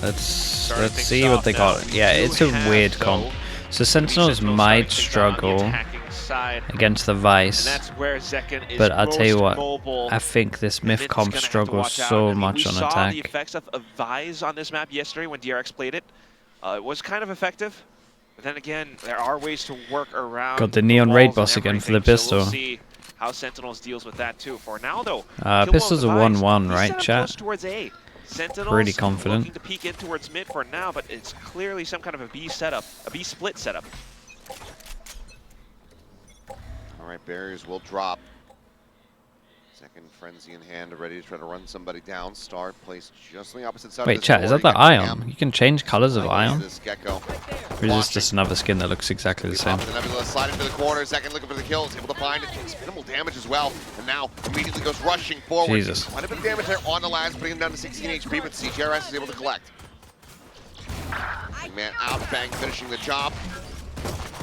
Let's see what they got. Yeah, it's a weird comp. So Sentinels might struggle against the Vice, but I'll tell you what, I think this MITH comp struggles so much on attack. We saw the effects of Vice on this map yesterday when DRX played it. It was kind of effective, but then again, there are ways to work around. Got the Neon Raid boss again for the pistol. So we'll see how Sentinels deals with that too. For now, though, pistol's a 1-1, right, chat? Sentinels pretty confident. Looking to peek in towards mid for now, but it's clearly some kind of a B setup, a B split setup. All right, barriers will drop. Second frenzy in hand, ready to try to run somebody down. Star placed just on the opposite side. Wait, chat, is that the Ion? You can change colors of Ion? Or is this just another skin that looks exactly the same? Slide into the corner, second looking for the kill, is able to find it, takes minimal damage as well, and now immediately goes rushing forward. Jesus. Quite a bit of damage there on the lads, putting him down to 16 HP, but CGRS is able to collect. Man out, Bang finishing the job.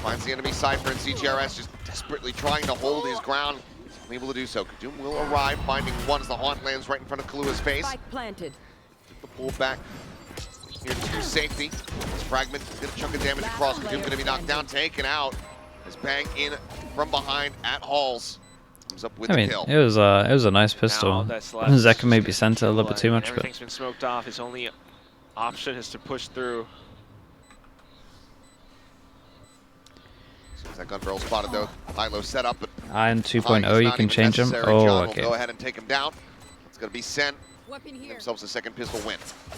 Finds the enemy Cypher, and CGRS just desperately trying to hold his ground. Able to do so. Kadoom will arrive, finding one as the haunt lands right in front of Kalua's face. Planted. The pull back here to safety. This fragment did a chunk of damage across. Kadoom going to be knocked down, taken out. As Bang in from behind at Halls. Comes up with the kill. It was a nice pistol. Zeka maybe sent it a little bit too much, but everything's been smoked off. His only option is to push through. That gun barrel spotted though. High-low setup, but Iron 2.0, you can change him. Oh, okay. Go ahead and take him down. It's going to be SEN. Themselves a second pistol win.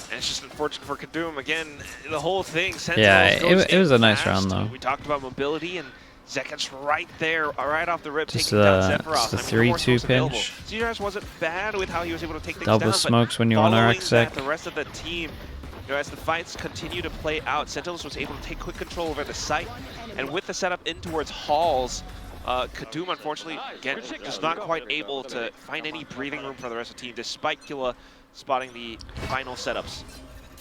And it's just unfortunate for Kadoom. Again, the whole thing. Yeah, it was a nice round though. We talked about mobility, and Zeka's right there, right off the rip, just taking down Sephiroth. Just a 3-2 pinch. CGRS wasn't bad with how he was able to take things Double down. Smokes when you're on RX-Sec. The rest of the team, as the fights continue to play out, Sentinels was able to take quick control over the site, and with the setup in towards Halls, Kadoom unfortunately again just not quite able to find any breathing room for the rest of the team, despite Killa spotting the final setups.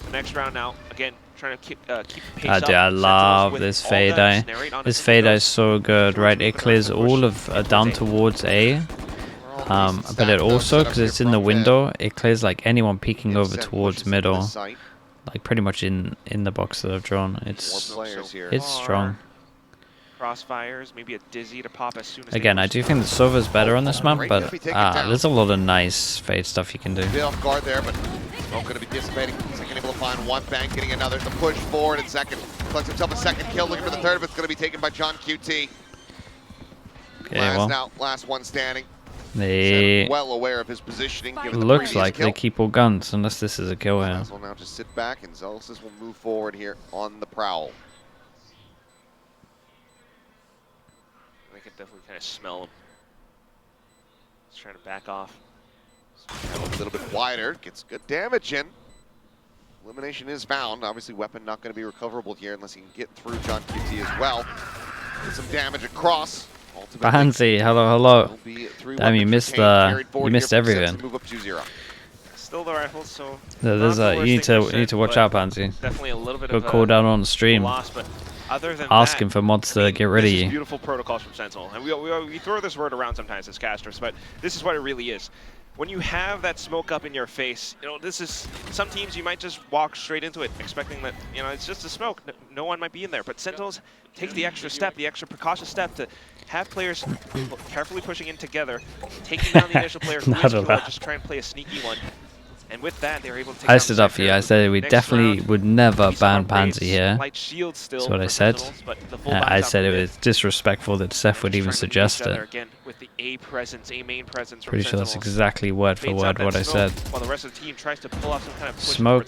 The next round now, again trying to keep the pace up. Dude, I love this fade eye. This fade eye is so good, right? It clears all of down towards A. But it also, because it's in the window, it clears like anyone peeking over towards middle. Like pretty much in the box that I've drawn. It's strong. Crossfires, maybe a dizzy to pop as soon as. Again, I do think the Sova's better on this map, but there's a lot of nice fade stuff you can do. Bit off guard there, but going to be dissipating. Second able to find one, Bang getting another. The push forward in second. Collects himself a second kill, looking for the third, but it's going to be taken by John QT. Okay, last one standing. They well aware of his positioning. Looks like they keep all guns, unless this is a kill here. Will now just sit back, and Zealous will move forward here on the prowl. I can definitely kind of smell him. He's trying to back off. A little bit wider, gets good damage in. Elimination is found. Obviously, weapon not going to be recoverable here unless he can get through John QT as well. Get some damage across. Banzi, hello. Damn, you missed everything. Move up 2-0. Still the rifles, so there's you need to watch out, Banzi. Definitely a little bit Go of call down on the stream. Loss, but other than asking for mods to get rid of you. Beautiful protocols from Sentinel, and we throw this word around sometimes as casters, but this is what it really is. When you have that smoke up in your face, this is, some teams you might just walk straight into it, expecting that, it's just a smoke. No one might be in there. But Sentinels take the extra step, the extra precautious step to have players carefully pushing in together, taking down the initial player who is just try and play a sneaky one. And with that, they're able to take I stood up for you. I said we definitely would never ban Pansy here. That's what I said. I said it was disrespectful that Seth would even suggest it. Pretty sure that's exactly word for word what I said. Smoke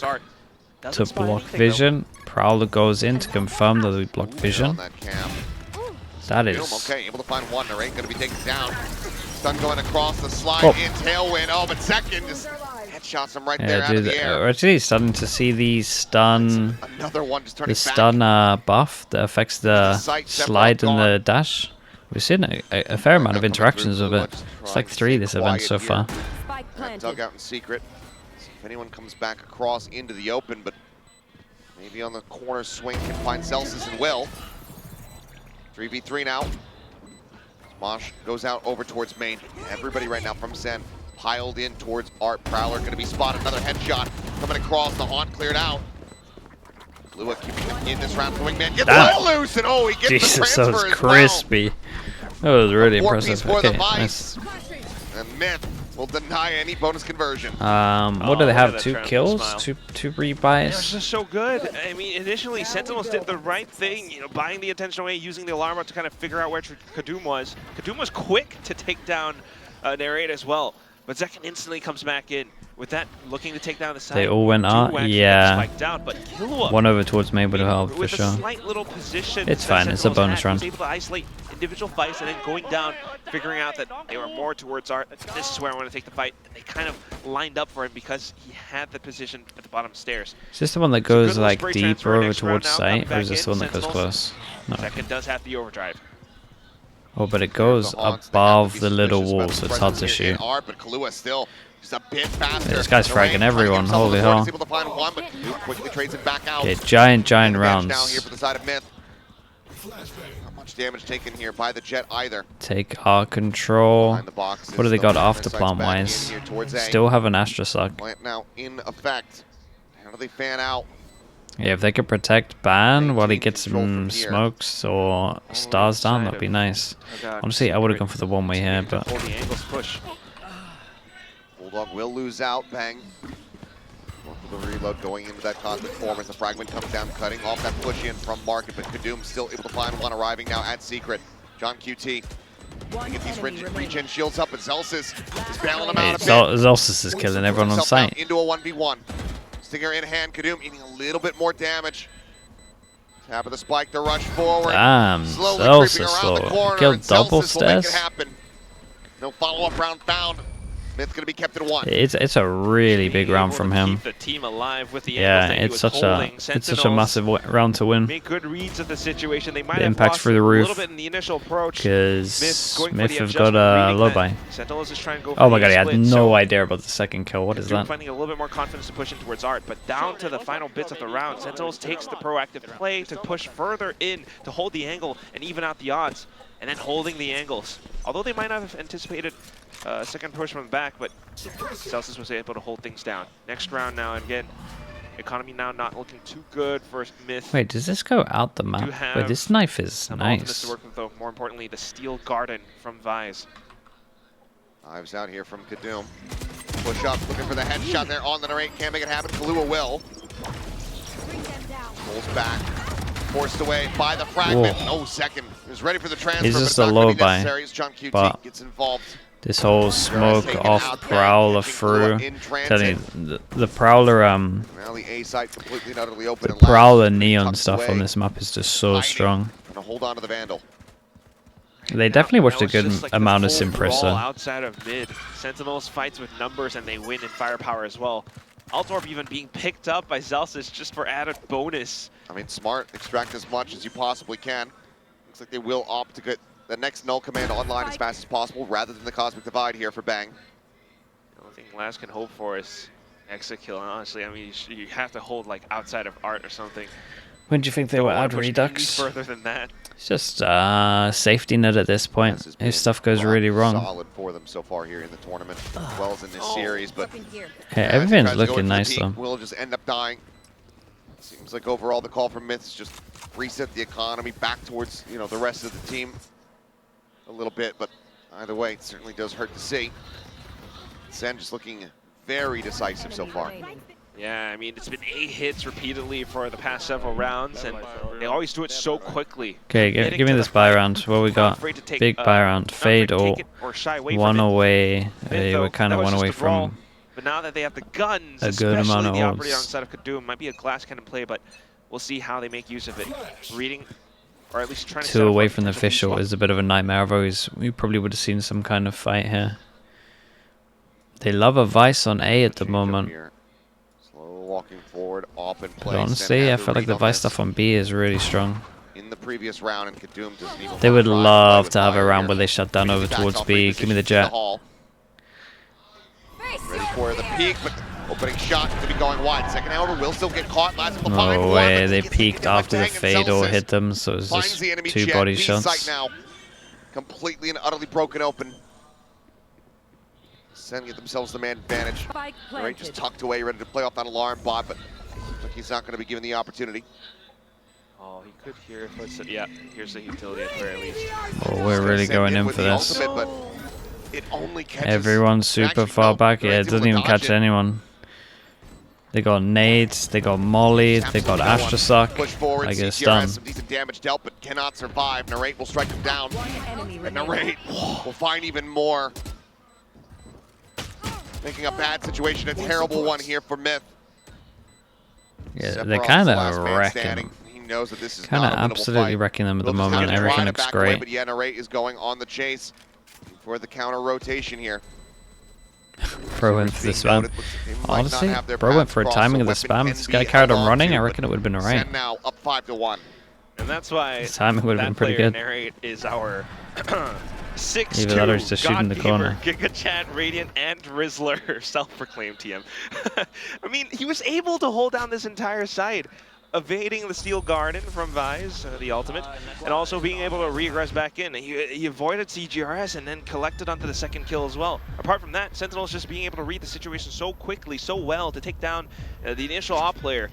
to block vision. Prowler goes in to confirm that we block vision. That is. Okay, able to find one. There ain't going to be taken down. Stun going across the slide in tailwind. Oh, but second just headshots him right there out of the air. We're actually starting to see the stun. Another one just turning buff that affects the slide and the dash. We've seen a fair amount of interactions with it. It's like 3 this event so far. Dug out in secret. See if anyone comes back across into the open, but maybe on the corner swing can find Celsius and will. 3v3 now. Mosh goes out over towards main. Everybody right now from Sen piled in towards Art. Prowler going to be spotted. Another headshot coming across. The haunt cleared out. Lua keeping him in this round. The wingman gets That- well loose, and oh, he gets Jesus, the that transfer was as crispy. That was really well. Four-piece impressive. for the Okay, Vice. nice. And MITH will deny any bonus conversion. What do they look have? at that 2 triumphant kills? smile. Two It was rebuys? just so good. I mean, initially, Sentinels did the right thing, you know, buying the attention away, using the alarm up to kind of figure out where Kadum was. Kadum was quick to take down Narrate as well, but Zekin instantly comes back in. With that, looking to take down the side. They all went Kadum out? actually Yeah. gets spiked down, but Killua, One over towards me would have helped for with sure. a slight little position It's that fine, it's a Sentinels bonus had, round. was able to isolate individual fights and then going down, figuring out that they were more towards Art. This is where I want to take the fight. And they kind of lined up for him because he had the position at the bottom stairs. Is this the one that goes little like spray deeper transfer over next round towards now, coming site, or is back this the in, one that goes Sentinels. close? No. Second does have the overdrive. Oh, but it goes above the little wall, so it's hard to shoot. Art, but Killua still just a bit faster. This guy's Narrate fragging finding everyone, himself on holy the board, hell. is able to find one, but Kadum quickly trades him back out. Okay, giant And the bench rounds. now here for the side of MITH. Not much damage taken here by the Jet either. Take our control. Behind the boxes, What do they the got line of after sight's plant back in wise? here towards A. Still have an Astra Suck. Plant now in effect. How do they fan out? Yeah, if they could protect Ban while he Maintain gets control some from here. smokes or stars down, that'd be nice. Honestly, I would have gone for the one way here, but Hold the angles push. Bulldog will lose out. Bang. Going for the reload, going into that cosmic form as the fragment comes down, cutting off that push in from Market, but Kadum still able to find one, arriving now at Secret. John QT. Get these regen shields up, and Zelsis is bailing him out a bit. Zelsis is killing everyone on Himself site. out into a 1v1. Stinger in hand, Kadum eating a little bit more damage. Tap of the spike to rush forward. Damn, Slowly creeping Zelsis around the though. corner, Killed and double Zelsis will make it stairs. happen. No follow-up round found. MITH gonna be kept at 1. It's a really big round from him. Keep the team alive with the Yeah, angles that he it's was such holding. a Sentinels massive round to win. make good reads of the situation. They might The have impact lost through the a roof, little bit in the initial approach. because Myth going for Smith the have got adjustment, a reading low that buy. Sentinels is trying to go for Oh my the god, I had split, no so idea about the second kill. What is Kadum that? finding a little bit more confidence to push in towards Art, but down to the final bits of the round, Sentinels takes the proactive play to push further in to hold the angle and even out the odds, and then holding the angles. Although they might not have anticipated a second push from the back, but Celsius was able to hold things down. Next round now, again, economy now not looking too good for MITH. Wait, does this go out the map? have Wait, this knife is Some ultimates to nice. work with, though. More importantly, the Steel Garden from Vise. Knives out here from Kadum. Push up, looking for the headshot there on the Narrate. Can't make it happen. Killua will. Pulls back. Forced away by the fragment. Whoa. Oh, second. He was ready for the transfer, He's but just it's a not low gonna be buy, necessary as John QT but gets involved. This whole smoke Taken off out, Prowler catching through. Killua in transit. Telling you, the Prowler Now the A site completely and utterly open. the and Laz Prowler neon tucked stuff away, on this map is just so fighting, strong. Trying to hold on to the Vandal. They definitely watched a Now it's good just like the amount of full brawl Simpressa. outside of mid. Sentinels fights with numbers and they win in firepower as well. Altorp even being picked up by Zelsis just for added bonus. I mean, smart. Extract as much as you possibly can. Looks like they will opt to get the next null command online as fast as possible rather than the Cosmic Divide here for Bang. The only thing Laz can hope for is exit kill. And honestly, I mean, you have to hold like outside of Art or something. When do you think they Don't were wanna out push any Redux? further than that. It's just safety net at this point. This has been If stuff goes rock really wrong. solid for them so far here in the tournament, as well as in this series. But Yeah, as he everything's tries to go looking in for the nice peak, though. Will just end up dying. Seems like overall the call from MITH is just reset the economy back towards the rest of the team a little bit. But either way, it certainly does hurt to see. SEN just looking very decisive so far. Yeah, I mean, it's been 8 hits repeatedly for the past several rounds, and they always do it so quickly. Okay, Getting give me to this the buy fight, round. What we not got? afraid to take, Big buy round. not afraid Fade to or take it or shy away one from it. away. MITH, They though, were kind that of was one just away a brawl. from But now that they have the guns, a good especially amount of the operator on orbs. the side of Kadum, might be a glass cannon play, but we'll see how they make use of it. Reading, or at least trying to set 2 up away a from the potential official swap. is a bit of a nightmare. We probably would have seen some kind of fight here. They love a Vice on A at the Change up moment. here. Slow walking forward, off in But place. honestly, I feel like the Vice stuff on B is really strong. In the previous round, and Kadum doesn't even They would try to play love with to have a fire round here. where they shut down over Backs towards off, B. Give me the repositions in jet. hall. Ready for the peak, but opening shot to be going wide. Second, however, will still get caught. Last will find No one, way, but they gets peeked taken by after the Bang, and fade or Celsius hit them, so it was finds just the enemy 2 jet. body B shots. site now, completely and utterly broken open. SEN get themselves the man advantage. Right, just tucked away, ready to play off that alarm bot, but like he's not going to be given the opportunity. Oh, he could hear footsteps. Yeah, here's the utility at the very least. Oh, we're really going in with for the this. ultimate, but it only catches. Everyone's super Actually, far no, back. Yeah, Narrate's it doesn't able even to catch dodge it. anyone. They got nades, they got molly, they got Astrosuck. Push forward, Like it's CTR done. has some decent damage dealt, but cannot survive. Narrate will strike him down. And Narrate will find even more. Making a bad situation a terrible one here for Myth. Yeah, they're kind of wrecking them. He knows that this is Kind of not a winnable absolutely fight. wrecking them at the Will just moment. have to try Everything to looks back away, great. but yeah, Narrate is going on the chase for the counter rotation here. Bro went for the spam. Honestly, bro went for a timing of the spam. If this guy carried on running, I reckon it would have been alright. Now up 5-1. And that's why His timing would have been pretty player, good. Narrate, is our 6'2", Either that or he's just shooting the corner. Giga Chat, Radiant, and Rizzler, self-proclaimed TM. I mean, he was able to hold down this entire side, evading the Steel Garden from Vise, the ultimate, and also being able to re-aggress back in. He avoided CGRS and then collected onto the second kill as well. Apart from that, Sentinels just being able to read the situation so quickly, so well, to take down the initial op player.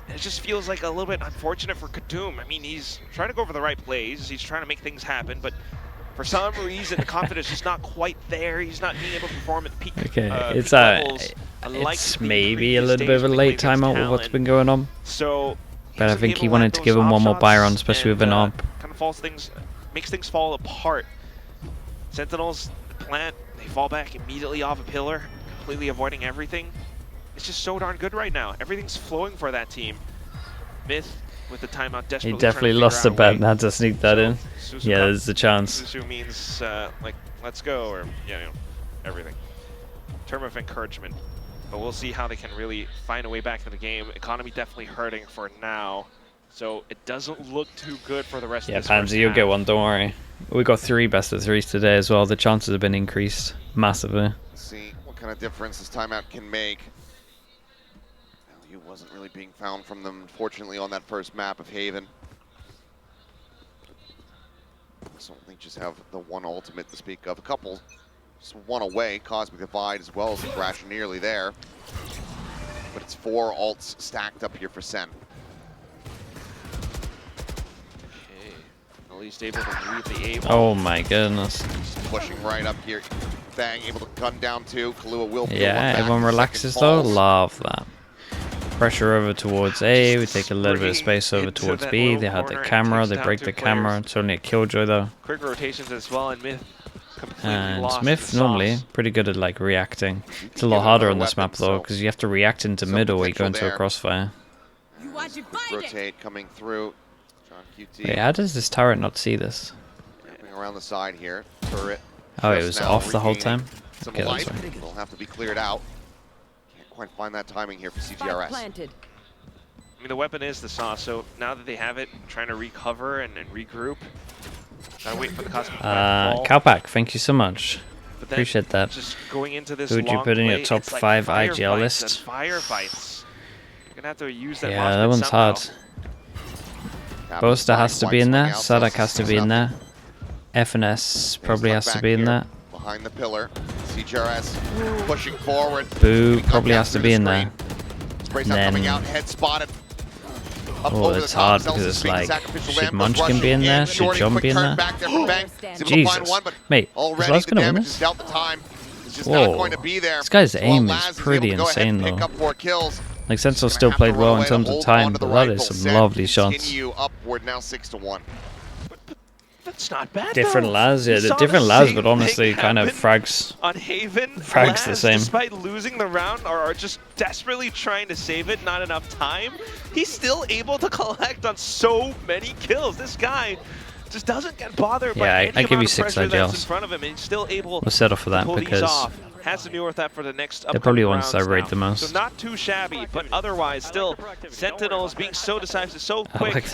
It just feels like a little bit unfortunate for Kadoom. I mean, he's trying to go for the right plays, he's trying to make things happen, but for some reason, the confidence is just not quite there. He's not being able to perform at peak It's levels. it's maybe a little bit of a late timeout with what's been going on. So, But I think he wanted to give him one more buy run, especially with an op. Kind of makes things fall apart. Sentinels plant, they fall back immediately off a pillar, completely avoiding everything. It's just so darn good right now. Everything's flowing for that team. Myth with the timeout desperately. He definitely lost a bet and had to sneak that in. Susu Yeah, there's a chance. Susu means like let's go, or yeah, you know, everything. Term of encouragement. But we'll see how they can really find a way back to the game. Economy definitely hurting for now, so it doesn't look too good for the rest of this Pansy, you'll get one, don't worry. We got 3 best of 3s today as well. The chances have been increased massively. Let's see what kind of difference this timeout can make. Value wasn't really being found from them, unfortunately, on that first map of Haven. So they just have the one ultimate to speak of. A couple, just one away, Cosmic Divide as well as the Crash nearly there. But it's 4 ults stacked up here for Sen. Okay, at least able to read the A. Oh my goodness. Just pushing right up here. Bang, able to gun down 2. Kahlua will feel Yeah, one back. everyone relaxes though. Love that. Pressure over towards A, we take a little bit of space over towards B. They had the camera, they break the camera. It's only a killjoy though. Quick rotations as well, and Myth completely And lost Smith in normally sauce. pretty good at like reacting. It's a lot harder on this map though, because you have to react into middle when you go into a crossfire. Rotate coming through. John QT. Wait, how does this turret not see this? Coming around the side here. Turret. Oh, it just was now off the whole regaining time? Some Okay, that's life. fine. Will have to be cleared out. Can't quite find that timing here for CTRS. I mean, the weapon is the sauce, so now that they have it, trying to recover and regroup. Gotta wait for the Cosmic Divide to fall. Cowpack, thank you so much. But then Appreciate that. Just going into this Who would you long put in your play, top it's like 5 IGL firefights list? and Firefights. You're gonna have to use that. Yeah, that Mossman one's somehow. hard. Boaster has to be in there. Sadak has to be in there. FNS probably has to be in there. Behind the pillar. CTRS pushing forward. Boo probably has to be in there. Spray And shot coming then- out, head spotted. Up Oh, over the it's top, hard Zells because is it's being like, sacrificial should lamb, Munchkin be in rushing there? in, Should Shorty, John quick be in turn there? back there for Bang. He's able to find Jesus. one, but Mate, is already Laz the gonna win damage this? is dealt the time. It's just Whoa. not going to be there. This guy's So aim Laz is pretty able to go ahead and insane pick though. up 4 kills. Like Sentinel Gonna still have played to well run in away to terms of hold time, onto the but that rifle. is some Sen lovely shots. Continue upward now 6-1. That's not bad. Different though. Laz, yeah, We the saw different the Laz, same but honestly thing kind of happen frags. on Haven. Frags the Laz, same. Despite losing the round or just desperately trying to save it, not enough time, he's still able to collect on so many kills. This guy just doesn't get bothered by Yeah, any I give amount you of 6 pressure that's in IGLs. front of him, and he's still able We'll settle for to that pull these because off. Has to deal with that for the next they're probably upcoming ones I rounds rate now. the most. So not too shabby, but otherwise still Sentinels being so decisive, so quick like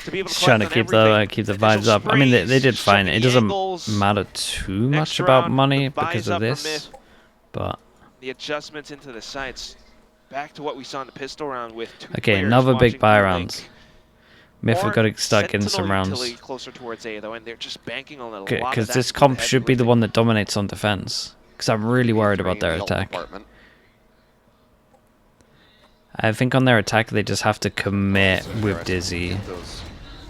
to be able to just trying to collect keep on the everything. keep the Initial vibes up. I mean, they sprays, did so fine. many It doesn't angles. matter too Next much about round, money the buys because up of for this, Myth. but The adjustments into the sights, back to what we saw in the pistol round with 2 okay, players another big watching buy blue rounds. link. Myth have More got to start getting some Sentinel rounds. utility closer towards A though, and they're just banking on a lot of Because that this with comp heavy should be the lifting. one that dominates on defense. Because I'm really worried about their in the health attack. department. I think on their attack they just have to commit with Dizzy. Those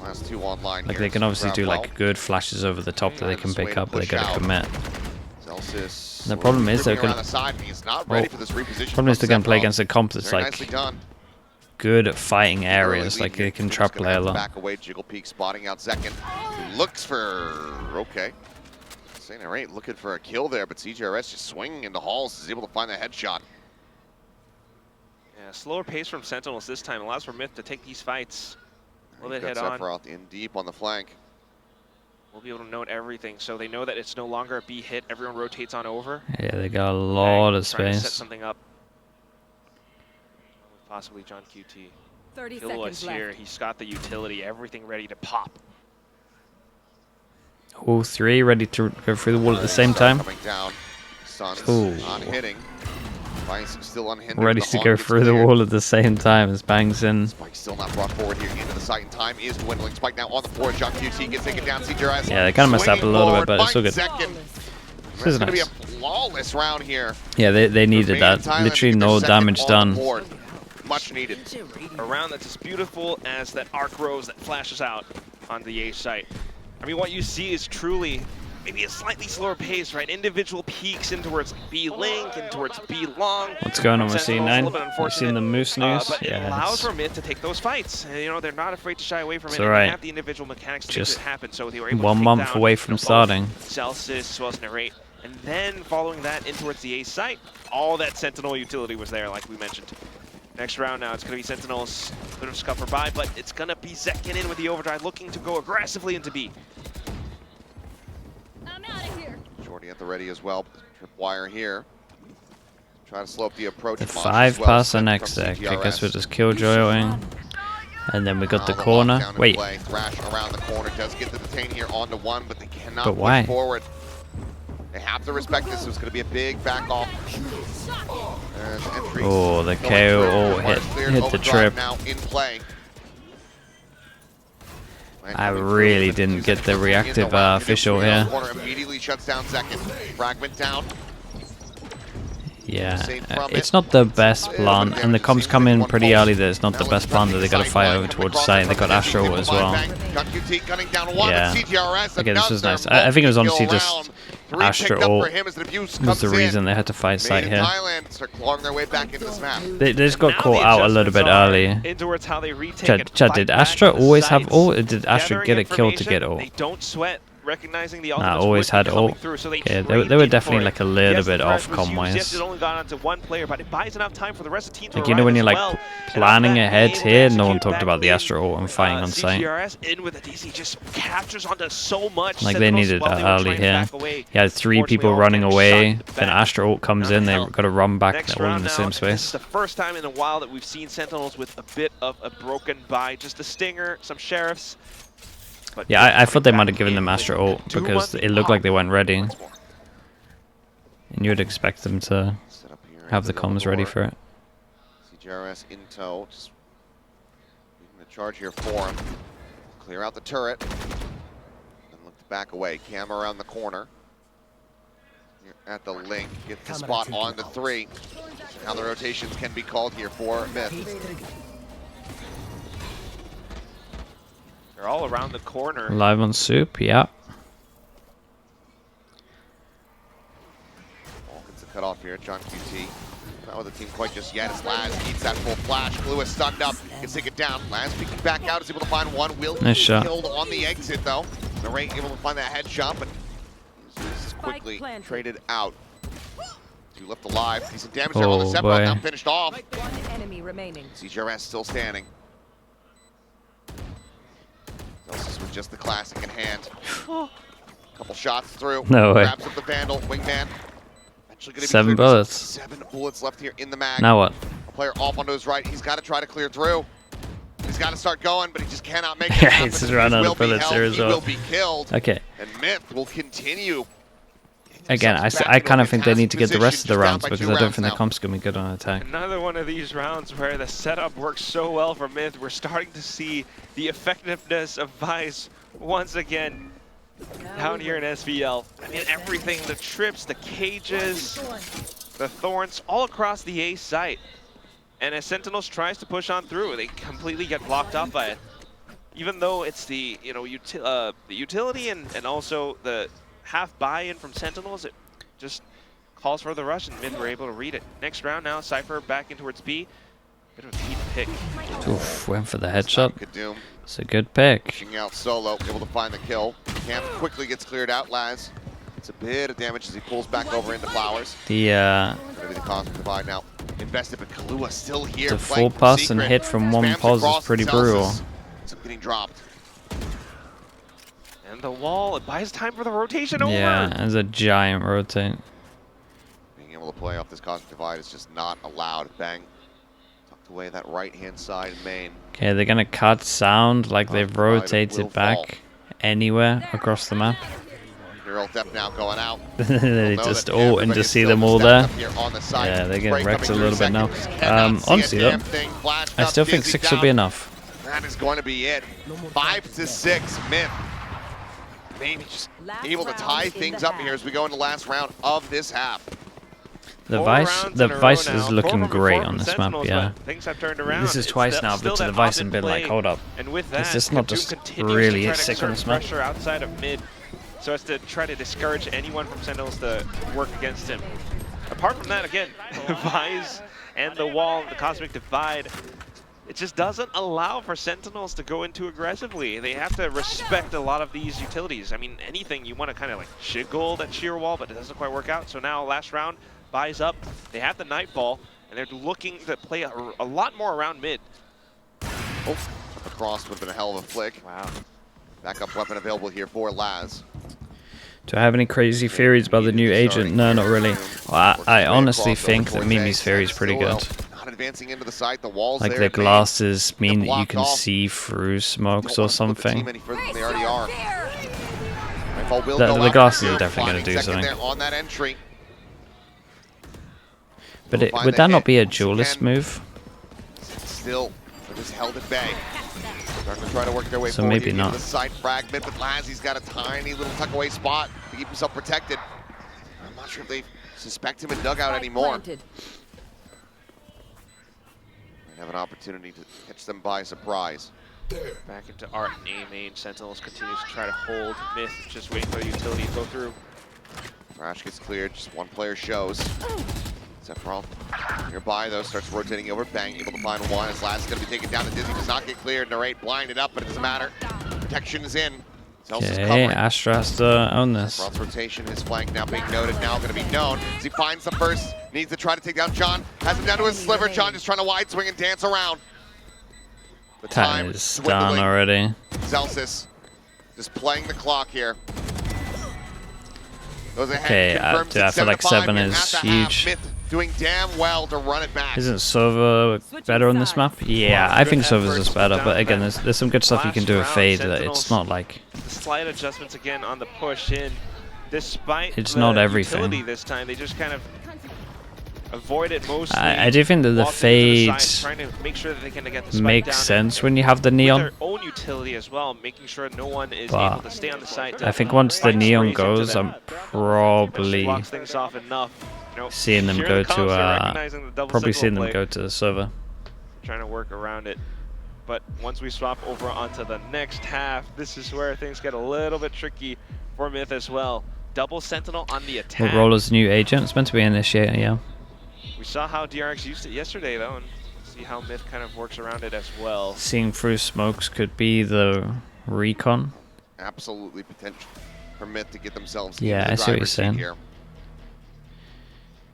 last two online Like here. they can obviously do Grab like good flashes over the top that they can pick up, but they gotta commit. Celsius. The problem is they're around gonna. the side, and he's not ready for this reposition. Problem is they're gonna play against a comp that's Very like nicely done. good at fighting areas, Early like lead they here. can Just trap gonna play a have to lot. Back away, Jiggle Peak spotting out second. He looks for okay. St. Irate looking for a kill there, but CGRS just swinging into halls is able to find the headshot. Yeah, slower pace from Sentinels this time allows for Myth to take these fights a little bit head on. Sephiroth in deep on the flank. We'll be able to note everything, so they know that it's no longer a B hit. Everyone rotates on over. Yeah, they got a lot of Trying to set space. something up. With possibly John QT. 30 Killua's seconds here. left. He's got the utility, everything ready to pop. All three ready to go through the wall at the same time. Coming down. Suns Ooh. not hitting. Vice still unhindered. Ready The to Hog go gets through the cleared. wall at the same time as Bangs in. Spike still not brought forward here into the site, and time is dwindling. Spike now on the floor. John QT gets taken down. CGRS. Yeah, they kind of messed up a little bit, but it's still good. Second. This is It's going to be a nice. flawless round here. Yeah, they needed that. Thailand Literally to get no their second damage on the done. board. Much needed. A round that's as beautiful as that arc rose that flashes out on the A site. I mean, what you see is truly maybe a slightly slower pace, right? Individual peaks in towards B link and towards B long. What's going on with Sentinels, a little bit C9? You've unfortunate, seen the Moose news? but it Yeah, allows it's for Myth to take those fights. And, you know, they're not afraid to shy away from it. It's And alright. they have the individual mechanics to Just make it happen. So they were able 1 to take month down, away from both starting. Celsius as well as Narrate. And then following that in towards the A site, all that Sentinel utility was there, like we mentioned. Next round now, it's going to be Sentinels, a bit of scupper by, but it's going to be Zekin in with the overdrive, looking to go aggressively into B. I'm out of here. Shorty at the ready as well. Tripwire here. Try to slow up the approach. The Monch 5 as well, pass the sent next from deck. I CGRS. guess we're just killjoying. And then we got the Now corner. lockdown in Wait, play. Thrash around the corner does get the detain here onto one, but they cannot But push why? forward. They have to respect this. It's going to be a big back off. There's entries. Oh, the Going KO through. hit- Mars cleared, hit the overdrive trip. Now in play. I really didn't get the reactive official here. Corner immediately shuts down second. Fragment down. Yeah, Safe from it's it. not the best plan, and the comms come in pretty early that it's not the best plan that they gotta fight over towards site. They got Astro as well. Yeah. Okay, this was nice. I think it was honestly just Astro ult was the reason they had to fight site here. Thailand start clawing their way back into this map. They just got Now caught the out a little bit adjustments are early. in towards how they retake and Chad, fight did back Astra to the always have sites. ult, or did Astra Gathering get a kill to get information, ult? They don't sweat recognizing the Nah, ultimates always would be had coming ult. through, so they Yeah, trade they were deep definitely for it. like a little Yes, the bit threat off was used. comm-wise. Yes, it only got onto one player, but it buys enough time for the rest of the team to Like, you know when arrive you're as like well. planning And on that ahead aim, here, no one execute talked back about the in. Astra ult and fighting on site. CGRS in with a DC just captures onto so much. Like they Sentinels, needed while that they were early trying to here. back away, You had 3 unfortunately, people all running getting away, shot then back. Astra ult comes Not in, they help. got to run back, Next they're all in round the now, same and this is space. the first time in a while that we've seen Sentinels with a bit of a broken buy. Just a stinger, some sheriffs. But Yeah, I thought they might have back given in. them Astra ult Do because want the it looked like they pop. weren't ready. Once more. And you would expect them to Set up here have the in middle comms ready door. for it. CGRS in tow. Just leading the charge here for him. Clear out the turret. And look to back away. Cam around the corner. Here at the link. Get the spot on the 3. Now the rotations can be called here for Myth. They're all around the corner. Live on SOOP, yeah. Ball gets a cut off here. John QT. Not with the team quite just yet. As Laz eats that full flash. Blue is stunned up. Can take it down. Laz peeking back out. Is able to find one. Will Nice shot. killed on the exit though. Narrate able to find that headshot, but this is quickly planted. traded out. 2 left alive. Decent damage there on the Oh, Sephiroth. boy. Now finished off. One enemy remaining. CGRS still standing. Celsius with just the classic in hand. Couple shots through. No way. Grabs up the Vandal. Wingman. Actually gonna be 7 cleared. bullets. 7 bullets left here in the mag. Now what? A player off onto his right. He's got to try to clear through. He's got to start going, but he just cannot make it Yeah, happen. he's just run He out will of be bullets held. there as He well. will be killed. Okay. And Myth will continue. Again, I kind of think they need to get the rest of the rounds because I don't think their comp's going to be good on attack. Another one of these rounds where the setup works so well for Myth. We're starting to see the effectiveness of Vice once again down here in SVL. I mean, everything, the trips, the cages, the thorns, all across the A site. And as Sentinels tries to push on through, they completely get blocked off by it. Even though it's the the utility and also the half buy-in from Sentinels, it just calls for the rush, and MITH were able to read it. Next round now, Cypher back in towards B. Bit of a key pick. Oof, went for the headshot. Kadoom It's a good pick. pushing out solo, able to find the kill. Camp quickly gets cleared out, Laz. It's a bit of damage as he pulls back over into Flowers. The Gonna be the cosmic divide now. Invested, but Kahlua still here. full pass and hit from one pause is pretty brutal. So getting dropped. And the wall, it buys time for the rotation over. Yeah, it's a giant rotate. Being able to play off this cosmic divide is just not allowed. Bang. Tucked away that right-hand side main. Okay, they're gonna cut sound like they've Cosmic divide will rotated fall. back anywhere across the map. Neural depth now going out. They Know just that ult and everybody just is see still them all stacked there. up here on the side. Yeah, they're getting Spray wrecked a coming little through bit now. seconds. Cannot see a Honestly though, damn thing. Flashed I up, still think dizzy 6 would be down. enough. That is going to be it. 5-6, MITH. Maybe just Last able to round tie in things the up here as we go into the last round of this half. The 4 Vice, rounds the in a row Vice now. is 4 looking from great before on from this map, Sentinels, yeah. but things have turned around. This is It's twice now, still but to that the Vice opt-in and been like, play. hold up. And with Is that, this not Kadoom just continues really to try to sick on exert this map? pressure outside of mid, so as to try to discourage anyone from Sentinels to work against him. Apart from that, again, Vice and the wall, the cosmic divide, it just doesn't allow for Sentinels to go in too aggressively. They have to respect a lot of these utilities. I mean, anything you want to kind of like jiggle that sheer wall, but it doesn't quite work out. So now last round, buys up. They have the Nightfall, and they're looking to play a lot more around mid. Oh, across would have been a hell of a flick. Wow. Backup weapon available here for Laz. Do I have any crazy theories about the new agent? No, not really. Well, I honestly think that Mimi's theory is pretty good. Not advancing into the site, the walls Like there the at main. glasses mean that you blocked can off. see through smokes Don't or want to split the team something. any further than they already are. Rifle will The go out. glasses are definitely gonna Finding do second something. there on that entry. But Will find would the that not hit be a once duelist again. move? Still, they just held at bay. Starting to try to work their way So forward maybe here into not. the side fragment, but Laz, he's got a tiny little tuck away spot to keep himself protected. I'm not sure if they suspect him in dugout anymore. Planted. Might have an opportunity to catch them by surprise. Back into Art and A main. Sentinels continues to try to hold MITH, just waiting for the utility to go through. Thrash gets cleared, just one player shows. Sephiroth nearby though, starts rotating over, bang, able to find one as Laz is going to be taken down. The Dizzy does not get cleared, Narrate blinded up, but it doesn't matter. Protection is in. Zel's is Okay, covering. Astra has to own this. Sephiroth's rotation, his flank now being noted, now going to be known. As he finds the first, needs to try to take down John, has him down to his sliver. John just trying to wide swing and dance around. The Time time is dwindling. done already. Celsius just playing the clock here. Goes ahead, Okay, confirms dude, I it's feel like 7-5 7 here is at the half. huge. MITH doing damn well to run it back. Isn't Sova better on this map? Yeah, I think Sova's just better, but again, there's some good stuff you can do with Fade. That it's not like The slight adjustments again on the push in, despite It's the not everything. utility this time. They just kind of avoid it mostly. I do think that the walking to the Fade side, trying to make sure that they can get the spike makes down sense when you have the with neon. their own utility as well, making sure no one is But able to stay on the site. to I think once the fight neon sprays into goes, them. I'm And she probably blocks things off enough. You know, seeing them hearing go the comms, to they're recognizing the double probably signal seeing them play, go to the server. trying to work around it. But once we swap over onto the next half, this is where things get a little bit tricky for MITH as well. Double Sentinel on the attack. What role is new agent? It's meant to be initiator, yeah. We saw how DRX used it yesterday, though, and see how MITH kind of works around it as well. Seeing through smokes could be the recon. Absolutely potential for MITH to get themselves Yeah, into I the see what you're driver's seat saying. here.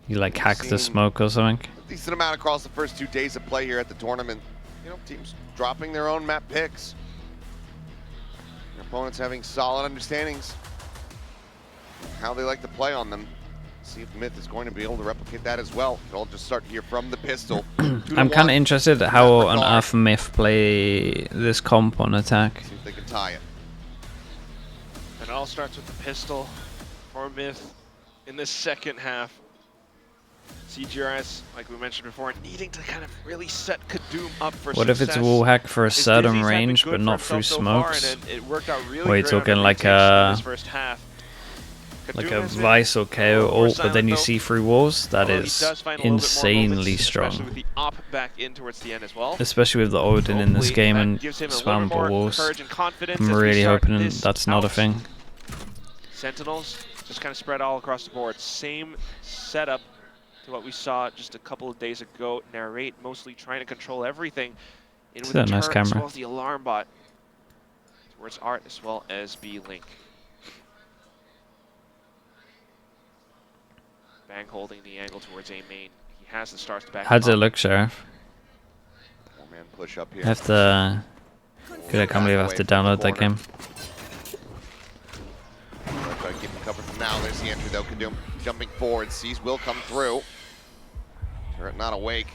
You like hack the seen- smoke or something. A decent amount across the first 2 days of play here at the tournament. You know, teams dropping their own map picks. Their opponents having solid understandings of how they like to play on them. See if MITH is going to be able to replicate that as well. It'll just start here from the pistol. I'm kind of interested at how on earth MITH play this comp on attack. See if they can tie it. And it all starts with the pistol for MITH in the second half. CGRS, like we mentioned before, needing to kind of really set Kadoom up for What if success. it's a wall hack for a His certain Dizzy's have been range, good but for not through himself so far, smokes? and it worked out really Wait, great on talking every like rotation in this first half. like Kadum a has been Vice or KO more ult, but then silent, you though. see through walls. That Although he is does find a little bit more insanely moments, especially strong. with the op back in towards the end as well. Especially with the Odin in this Hopefully game that and gives him a little bit spammable more walls. courage and confidence I'm as we really start hoping this that's not a out. thing. Sentinels just kind of spread all across the board. Same setup to what we saw just a couple of days ago. Narrate mostly trying to control everything. In It's with a the nice turret as camera. well as the alarm bot towards Art as well as B-Link. Bang holding the angle towards A main. He has the stars to back How does him it up. look, Sheriff? 4-man push up I here. have to. Good, I can't believe I have to download that game. Try to keep him covered from now. There's the entry though. Kadum jumping forward. Sees will come through. Turret not awake.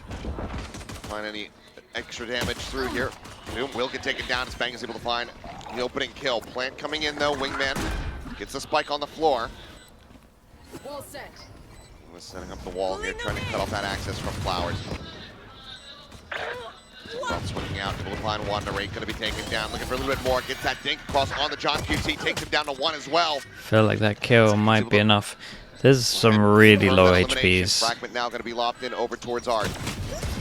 Find any extra damage through here. Kadum will get taken down as Bang is able to find the opening kill. Plant coming in though. Wingman gets the spike on the floor. Wall set. Was setting up the wall here, trying to cut off that access from Flowers. From swinging out, able to find one. Narrate going to be taken down. Looking for a little bit more. Gets that dink across on the John QT. Takes him down to 1 as well. Feel like that kill might be enough. There's some really low HPs. Fragment now going to be locked in over towards Art.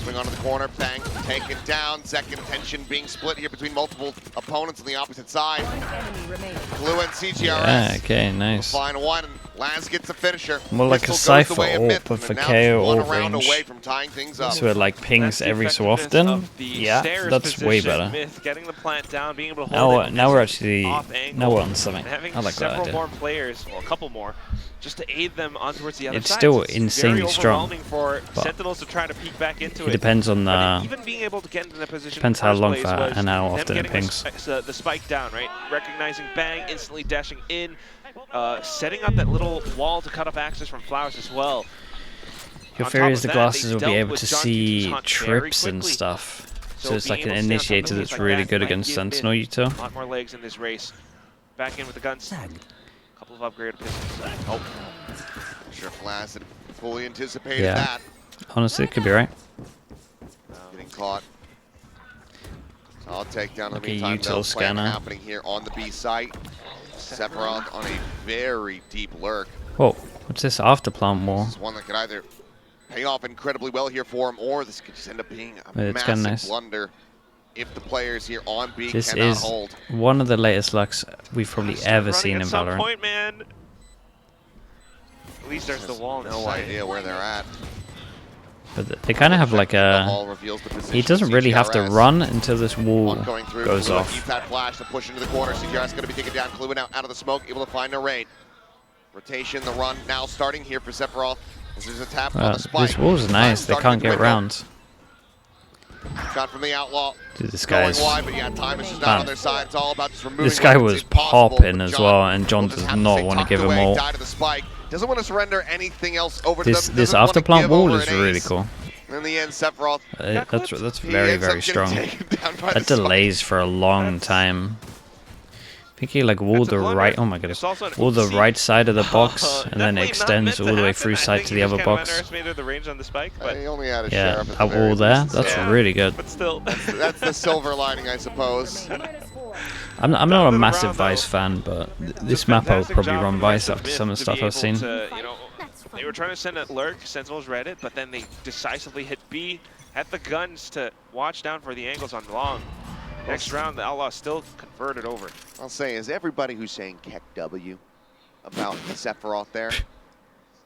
Swing onto the corner. Bang. Taken down. Second tension being split here between multiple opponents on the opposite side. One enemy remaining. Glue and CGRS. Yeah, okay, nice. Find one. Laz gets a finisher. More like a Pistol goes the Cypher way of ult, Myth, but and for now KO one ult round range. away from tying things up. So it like pings the every so effectiveness often. of the Yeah, stairs that's way position. better. Myth getting the plant down, being able to hold Now, it now we're actually off angle, now we're on something. and having I like that several idea. more players, well, a couple more, just to aid them on towards the other It's side. still It's insanely very strong, overwhelming for but Sentinels to try to peek back into It it. depends on But the. even being able to get into the position Depends in the how first long place for was and how them often it getting pings. the spike down, right? Recognizing Bang, instantly dashing in, setting up that little wall to cut off access from Flowers as well. Your On theory top is of the that, glasses they will be dealt able with to John see Keating's hunt very trips and quickly. stuff. So So it's like being an able to stay on top of initiator things that's like really that good might against give Sentinel Myth Util. a lot more legs in this race. Back in with the guns. Couple of upgraded pistols. Oh, sure Flash had fully anticipated Yeah. that. Honestly, it could be right. Getting caught. So I'll take down in Like the a meantime. util Though, playing scanner. happening here on the B site. Sephiroth on a very deep lurk. Whoa, what's this after plant wall? This is one that could either pay off incredibly well here for him, or this could just end up being a Wait, it's kinda massive nice. blunder if the players here on B This cannot is hold. one of the latest lucks we've probably Start ever running seen at in some Valorant. point, man. At least there's the wall. No idea where they're at. But they kind of have like The a. hall reveals the position He of doesn't really have to CGRS. run until this wall One going through. goes Clue off. Keeps that flash to push into the corner. CGRS going to be taken down. Clue out of the smoke, able to find Narrate. Rotation, the run now starting here for Sephiroth. As there's a tap on the spike. This wall's nice. They Starting can't with get window. round. Shot from the Outlaw. Dude, this Going guy's. wide, but yeah, time is just not Man. on their side. It's all about just removing This guy weapons was if possible, popping but as John well, and John will just does have to not stay want to tucked give him away, all. die to the spike. Doesn't want to surrender anything else over to This them. this Doesn't want after to plant give wall over is an really ace. cool. In the end, Sephiroth That's he very ends up very getting strong. taken down by That the spike. delays for a long time. I think he like walled That's a the blunder. right. Oh my goodness! It's also an Walled the oopsie. right side of the box, and then Definitely not extends meant to all the way happen. through I side think to he the just other kind of box. underestimated the range on the spike, but He only had a Yeah, sheriff at the that very wall there. least, That's so really good. but still. that's the silver lining, I suppose. -4. I'm not a Another massive round, Vice though. fan, but this It's a map I would fantastic probably job run from Vice Myth after some of the to stuff be I've seen. able to, they were trying to send it lurk, Sentinels read it, but then they decisively hit B, had the guns to watch down for the angles on long. Next round, the Outlaw still converted over. I'll say, is everybody who's saying Keck W about Sephiroth there,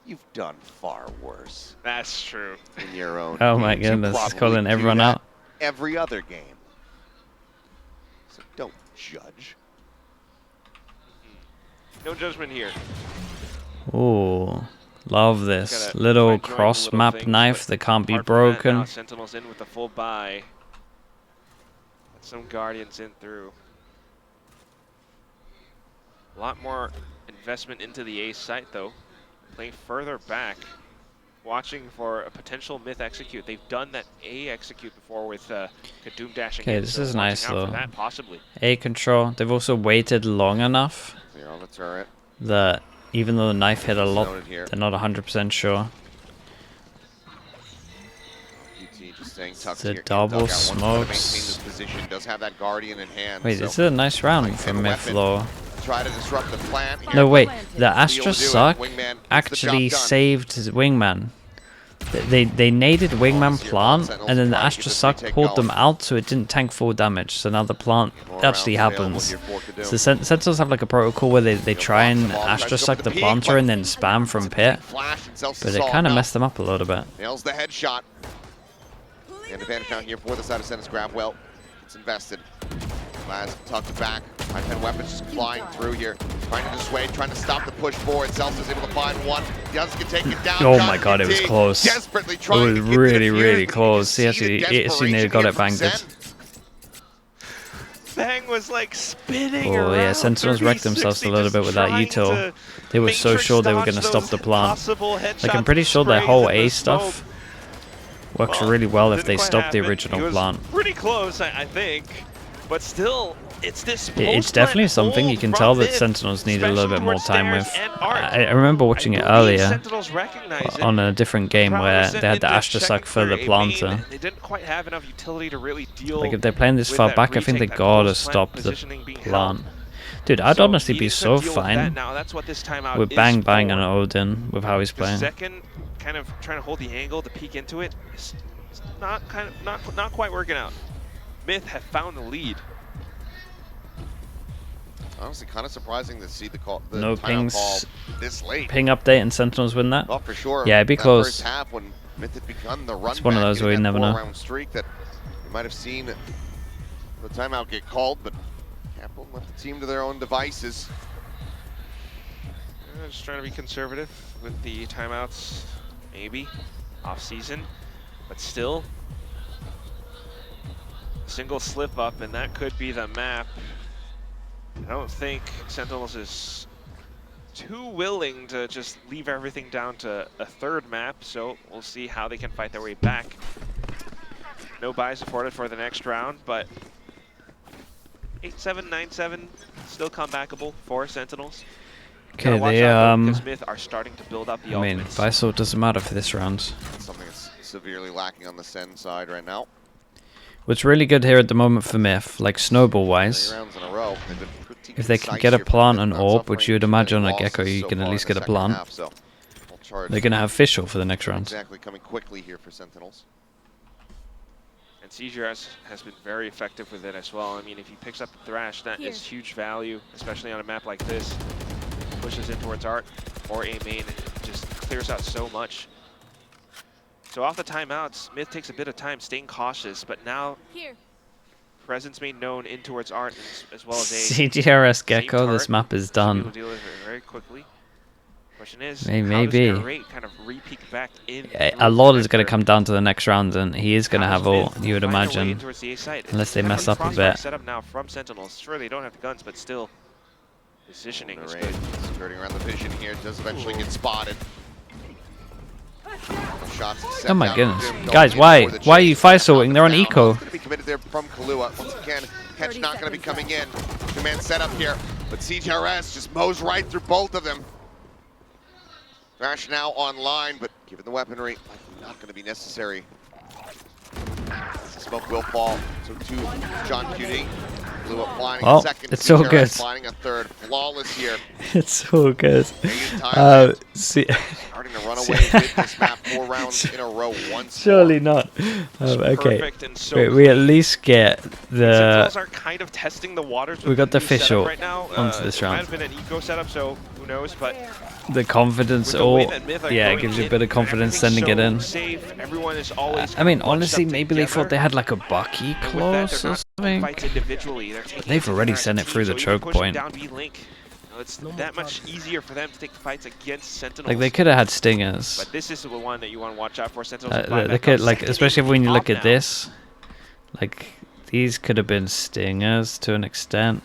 you've done far worse That's true. in your own Oh my games. You goodness, probably calling do everyone that out. every other game. So don't judge. No judgment here. Ooh, love this Gotta little try joining cross little map things, knife but that can't be apart from that, now broken. Sentinels in with the full buy. Let some Guardians in through. A lot more investment into the A site though. Playing further back, watching for a potential Myth execute. They've done that A execute before with Kadum dashing Okay, in, this so is watching nice out for though. that, possibly. A control. They've also waited long enough Clear on the turret. that even though the knife hit a lot, Noted here. they're not 100% sure. QT just staying tucked The here. double Dugout wants to maintain smokes. this position. Does have that Guardian in hand. Wait, so this is a nice round Might from have a Myth weapon. though. try to disrupt the plant. Here. No, wait. The He'll Astra do it. suck Wingman gets the actually job done. saved his wingman. They naded wingman here, plant, Sentinels and then the trying to get Astra this suck retake pulled them going. out, so it didn't tank full damage. So now the plant More actually rounds available happens. here for Kadoom. So Sentinels have like a protocol where they try and Astra suck the planter and then spam from pit, Flash and Celsius but it all kind of enough. messed them up a little bit. Nails the headshot. And advantage down here for the side of Sentinels. Grab well. It's invested. Laz tucked back. High-pen weapons just flying through here. Trying to dissuade, trying to stop the push forward. Celsius able to find one. Youngs can take it down. Oh my god, it was close. Desperately It trying was to get really, the defuse, really but close. you He can see the actually nearly desperation got here it from banged. Zen. Bang was like spinning Oh around. yeah, Sentinels wrecked themselves a little bit with that util. They were so sure they were going to stop the plant. Like, I'm pretty sure their whole A stuff works really well if they stop the original plant. Pretty close, I think, but still, it's this. It's definitely something you can tell that Sentinels need a little bit more time with. I remember watching it earlier on a different game where they had the Astra suck for the planter. They didn't quite have enough utility to really deal. Like, if they're playing this far back, I think they gotta stop the plant. Dude, I'd honestly be so fine with Bang Bang and Odin with how he's playing. Second, kind of trying to hold the angle to peek into it. It's not quite working out. MITH have found the lead. Honestly, kind of surprising to see the No pings. call this late. Ping update and Sentinels win that? Well, for sure. Yeah, it'd be that close. First half when MITH had begun the run It's one of back, those where you getting never that know. four-round streak that you might have seen the timeout get called, but Capital left the team to their own devices. Just trying to be conservative with the timeouts, maybe off season, but still single slip up, and that could be the map. I don't think Sentinels is too willing to just leave everything down to a third map, so we'll see how they can fight their way back. No buys afforded for the next round, but 8-7, 9-7, still comebackable for Sentinels. Okay, Gotta watch they out, though, because MITH are starting to build up the I mean, ultimates. Visor doesn't matter for this round. That's something that's severely lacking on the SEN side right now. What's really good here at the moment for MITH, like snowball-wise, 3 rounds in a row. They've been pretty if they can concise get a here, but plant they're and not orb, which suffering you'd too many imagine on a losses Gecko you so can at far least in get the a second plant, half, so full charge. they're going to have Fischl for the next round. Exactly, coming quickly here for Sentinels. And CGRS has been very effective with it as well. I mean, if he picks up the Thrash, that is huge value, especially on a map like this. Pushes in towards Art or A main, it just clears out so much. So off the timeouts, MITH takes a bit of time staying cautious, but now presence made known in towards Art as well as A. CGRS Gecko, this map is Should be done. able to deal with it very quickly. Question is, Maybe. how does Narrate kind of re-peek back in? A lot is going to come down to the next round, and he is going to have all, you would imagine, unless they mess up a bit. Set up now from Sentinels. Sure, they don't have the guns, but still, positioning is Narrate good. skirting around the vision here, does eventually get spotted. Shots Oh my down. goodness. Doom Guys, going why in for the are you chase. fire sorting? They're on Down. eco. Going to be committed there from Kahlua. Once again, catch not going to be coming in. Two-man setup here, but CGRS just mows right through both of them. Thrash now online, but given the weaponry, likely not going to be necessary. Smoke will fall, so to John QD. Kahlua flying Well, a second. it's so CGRS good. flying a third. Flawless here. It's so good. Thailand See, starting to run away with this map 4 rounds in a row once surely more. not. Okay, Perfect and so we at least get the. Sentinels are kind of testing the waters. We with got the new setup Fischl right now. onto this It might round. have been an eco setup, so who knows? But The confidence, with the way all that MITH are yeah, it going gives you a in, bit of confidence everything's sending it so in. Safe. Everyone is always I mean, bunched honestly, up maybe they thought they together. had like a Bucky And with that, clause they're or not something. fights individually. They're taking they've it already together sent as it a through team, the so even choke pushing point. down B-Link, it's that much easier for them to take the fights against Sentinels. Like they could have had stingers. But this is the one that you want to watch out for. Sentinels will buy They back could up. like, Second especially aim when you look up at now. this, like these could have been stingers to an extent.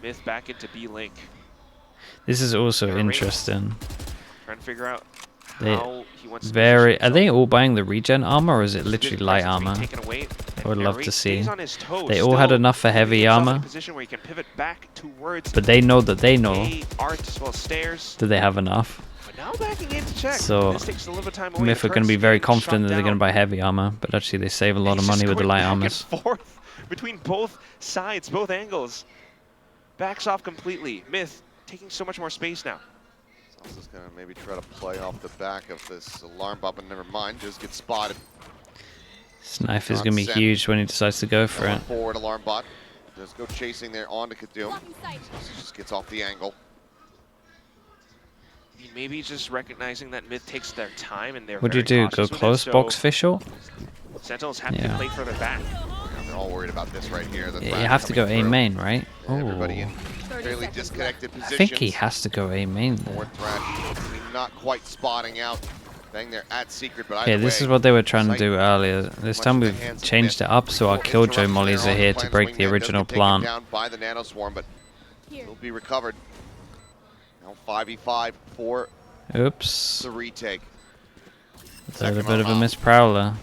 MITH back into B-Link. This is also Narrate. interesting. Trying to figure out They how he wants to very. position Are they himself. all buying the regen armor, or is it This literally big light presence being armor? taken away, I would love Narrate to stays see. on his toes, They all had still enough for heavy putting himself in a armor, position where he can pivot back towards but they know that they know A, Art as well as Stairs. that they have enough. But now backing in to check. So, This takes a little bit of time away. MITH are going to be very confident that they're going to buy heavy armor, but actually they save a lot of money with the light armors. Forth between both sides, both angles. backs off completely. Myth taking so much more space now. Salsa's gonna maybe try to play off the back of this alarm bot, but never mind, just get spotted. This knife is going to be huge when he decides to go for it. Forward alarm bot. Just go chasing there on to Kadum. Just gets off the angle. Maybe just recognizing that Myth takes their time and they're What do you very do? Go cautious with close, it, box so official? Sentinels have to play further back. They're all worried about this right here. You have to go A main, right? Oh. Everybody in fairly disconnected I positions. think he has to go A main there. Fourth Thresh not quite spotting out. Bang there at Secret, but Okay, this is what they were trying to do earlier. This time we've changed it up so our Killjoy mollies are here to break the original plan. Down by the Nano Swarm, but will be recovered. Now 5v5 for Oops. the retake. That's a bit of a miss Prowler.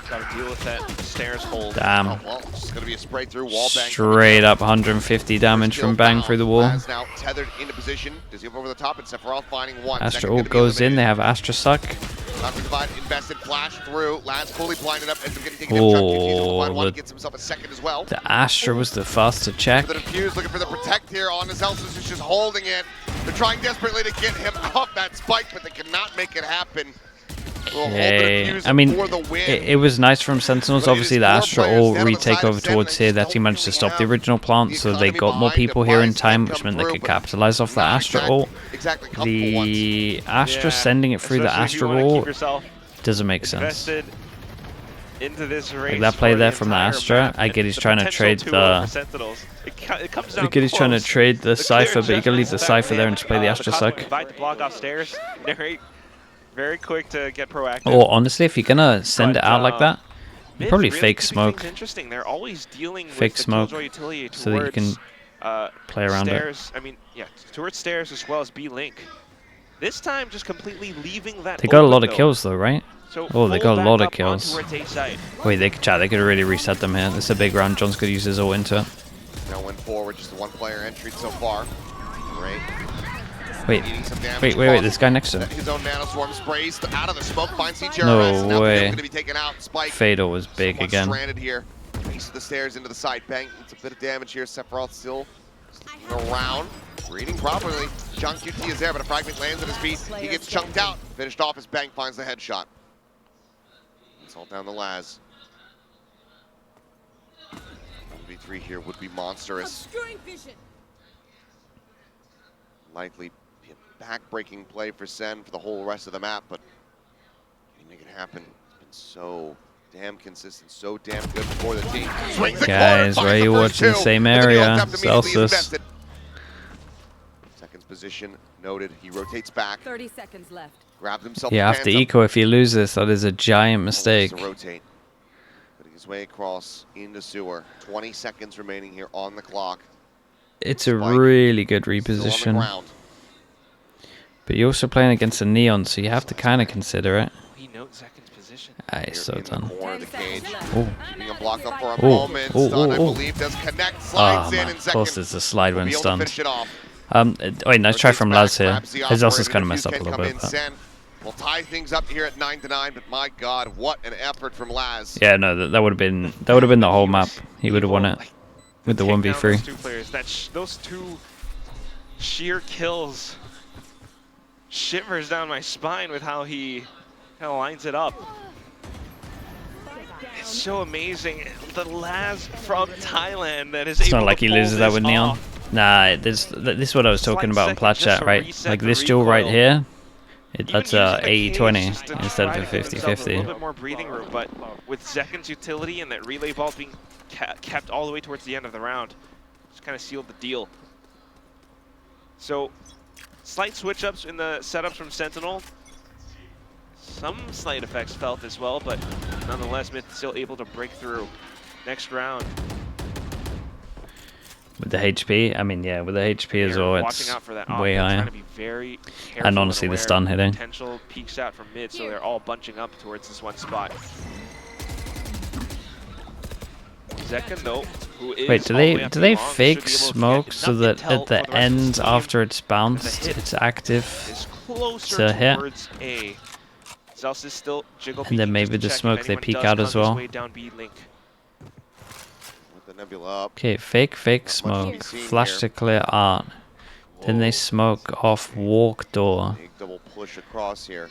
Got to deal with that stairs hold. Damn. Oh, well, it's going to be a spray through wall bang. Straight up 150 damage from bang through the wall. Laz now tethered into position. Does he go over the top? And Sephiroth finding one. Astra ult goes in. They have Astra suck. Invested flash through. Laz fully blinded up. Ends up getting taken down. Chucky one, gets himself a second as well. The Astra was the first to check. The defuse looking for the protect here on his Elsus, who's just holding it. They're trying desperately to get him off that spike, but they cannot make it happen. Okay. I mean, it was nice from Sentinels. Obviously, the Astra all retake over towards here. That he managed to stop the original plant, so they got more people here in time, which meant they could capitalize off the Astra ult. The Astra sending it through the Astra wall doesn't make sense. Into this race like that play there from the Astra, I get he's trying to trade the Cypher, but you gotta leave the Cypher there and just play the Astra suck. Block off stairs. Very quick to get proactive. Or honestly, if you're gonna send it out like that, you probably really fake smoke. Interesting. They're always dealing fake with smoke the utility so that you can play around stairs. I mean, yeah, towards stairs as well as B link. This time, just completely leaving that. They got a lot of kills though, right? So oh, they got a lot of kills. Wait, they could really reset them here. This is a big round. John's could use his ult into it. Now went forward, just the one player entry so far. Great. Wait, this guy next to him. His own Nano Swarm sprays out of the smoke, finds CTRS. No way. Going to be taken out. Spike. Fatal was big again. Stranded here. Piece of the stairs into the side. Bang. It's a bit of damage here. Sephiroth still around. Reading properly. John QT is there, but a fragment lands at his feet. He gets chunked out. Finished off as Bang finds the headshot. It's all down the Laz. 1v3 here would be monstrous. Likely be a back-breaking play for Sen for the whole rest of the map, but can he make it happen? It's been so damn consistent, so damn good for the team. Guys, why are you watching the same area? Celsius. Seconds position noted. He rotates back. 30 seconds left. Grabs himself. You have to eco if you lose this. That is a giant mistake. Rotate. Putting his way across into sewer. 20 seconds remaining here on the clock. It's a really good reposition. But you're also playing against a Neon, so you have to kind of consider it. He notes Zekin's position. He's so done. Oh, keeping him blocked up for a moment. Stun, I believe, does connect. Slides in of course, it's a slide when stunned. Wait, nice try from Laz here. His else is kind of messed up a little bit. We'll tie things up here at 9-9, but my God, what an effort from Laz. Yeah, no, that would have been the whole map. He would have won it with the 1v3. Those two players, those two sheer kills shivers down my spine with how he kind of lines it up. It's so amazing. The Laz from Thailand that is. It's not like he loses that with Neon. Nah, this is what I was talking about in Plat Chat, right? Like this duel right here. That's a 80-20 instead of a 50-50. A little bit more breathing room, but with Zekin's utility and that relay ball being kept all the way towards the end of the round, just kind of sealed the deal. So, slight switch-ups in the setups from Sentinel. Some slight effects felt as well, but nonetheless, MITH still able to break through. Next round. With the HP, I mean, yeah, with the HP as well, it's way higher. And honestly, the stun hitting. Potential peeks out from mid, so they're all bunching up towards this one spot. Zekin, though, who is wait, do they fake smoke so that at the end, after it's bounced, it's active to hit? And then maybe the smoke they peek out as well. Nebula up. Okay, fake Not much to smoke. be seen Flash here. to clear art. Then they smoke off walk door. Big double push across here.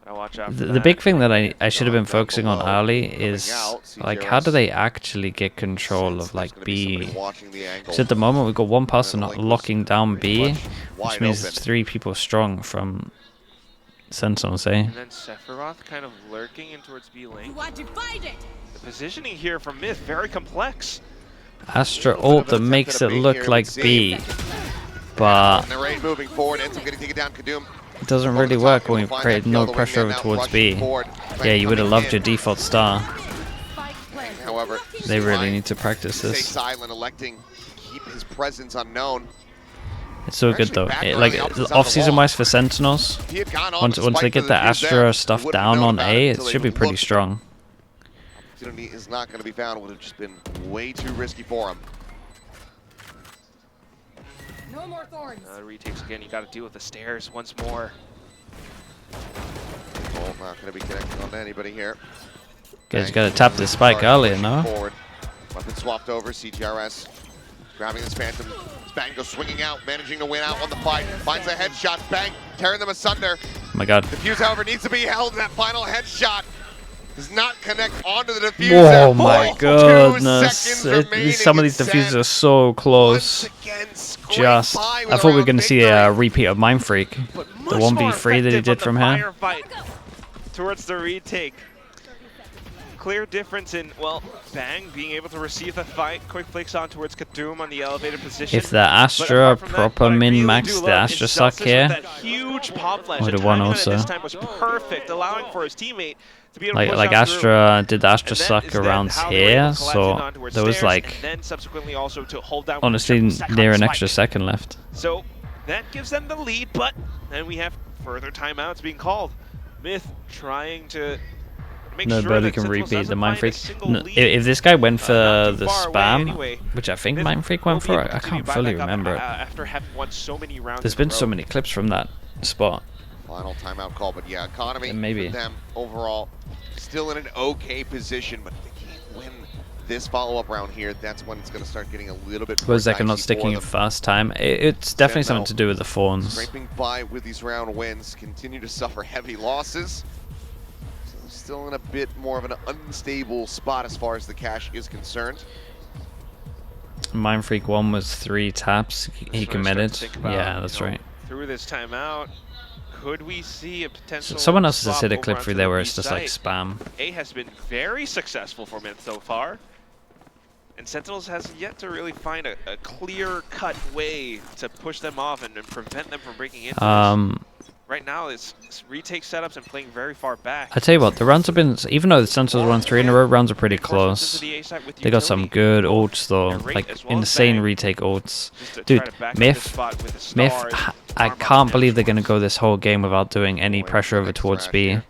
Gotta watch out for The that. big thing that I should have been Down focusing on below. early Coming is out, like how do CTRS. they actually get control Sense of there's like gonna be somebody B? watching the angle. Because at the moment we've got one person the link was locking down pretty B, much which wide means open. it's 3 people strong from Sentinels, eh? And then Sephiroth kind of lurking in towards B lane. You are divided. The positioning here from Myth, very complex. Astra Little bit ult of that an makes attempt it at a bait look here, it like would seem. B, but Narrate moving forward, ends up getting taken down. Kadum it doesn't over really the top, work able when to we've find created that no kill. The pressure wingman over now towards rushing B. forward. Yeah, you would have Coming loved in. your default star. Spike planted. However, They really Ryan need to practice stay this. silent, electing to keep his presence unknown. It's so good Actually though. back It, around like the opposite side of the off-season wall. wise for Sentinels, If he had gone on once to they spike get the the defuse Astra there, stuff we wouldn't have down known on about A, it until they should be pretty looked. strong. Opportunity is not going to be found. Would have just been way too risky for him. No more thorns. Retakes again, you gotta deal with the stairs once more. Well, not going to be connecting on anybody here. Guys Bang. gotta tap this spike Sorry, earlier, pushing no? forward. Weapon swapped over. CTRS grabbing this Phantom. Bang goes swinging out, managing to win out on the fight. Finds a headshot. Bang, tearing them asunder. Oh my god. Defuse, however, needs to be held. That final headshot does not connect onto the diffuser. Oh my 2 goodness. seconds remaining Some of in these SEN. diffusers are so close. Once again, scraped Just, by with I a thought we were round going to see a victory. repeat of Mind Freak. But The much 1v3 that he did from here. Fight towards the retake. Clear difference in, well, Bang being able to receive the fight. Quick flicks on towards Kadum on the elevated position. If the Astra proper min-maxed the Astra suck here, that huge pop flash. would have The won timing on it also. This time was perfect, allowing for his teammate to be able to push like out through. Astra did the Astra And that suck is then around how they were able here, to collapse in so on towards there was stairs, like and then subsequently also to hold down honestly triple stack on near the an spike. extra second left. So that gives them the lead, but then we have further timeouts being called. Myth trying to make sure Nobody that can Sentinels repeat the doesn't Mind find a Freak. single No, lead. if this guy went for Not too the far away spam, anyway. which I think Myth Mind Freak will went be for, able I to can't continue fully back up, remember it. after having won so many rounds. There's in a been so row. many clips from that spot. Final timeout call, but yeah, economy Maybe. for them overall still in an okay position, but if they can't win this follow-up round here, that's when it's going to start getting a little bit more Was Zeka not dicey sticking for it them. first time? It's definitely Sentinel something to do with the fawns. Scraping by with these round wins, continue to suffer heavy losses. So they're still in a bit more of an unstable spot as far as the cash is concerned. Mind Freak 1 was 3 taps he That's what I committed. started to think about, Yeah, that's you know, right. Through this timeout, could we see a potential Someone else has swap hit a over clip onto through the there where B it's just like site? spam. A has been very successful for Myth so far, and Sentinels has yet to really find a clear-cut way to push them off and prevent them from breaking into this. Right now, it's retake setups and playing very far back. I tell you what, the rounds have been, even though the Sentinels won 3 in a row, rounds are pretty Reinforcements into close. the A site with They got some utility, good both ults though, Narrate like as well as insane Bang, retake ults. just to Dude, try to back up this Myth, spot with the stars, I arm can't up believe they're and going to go this whole game without doing any Boy, pressure over next towards thrash B. here.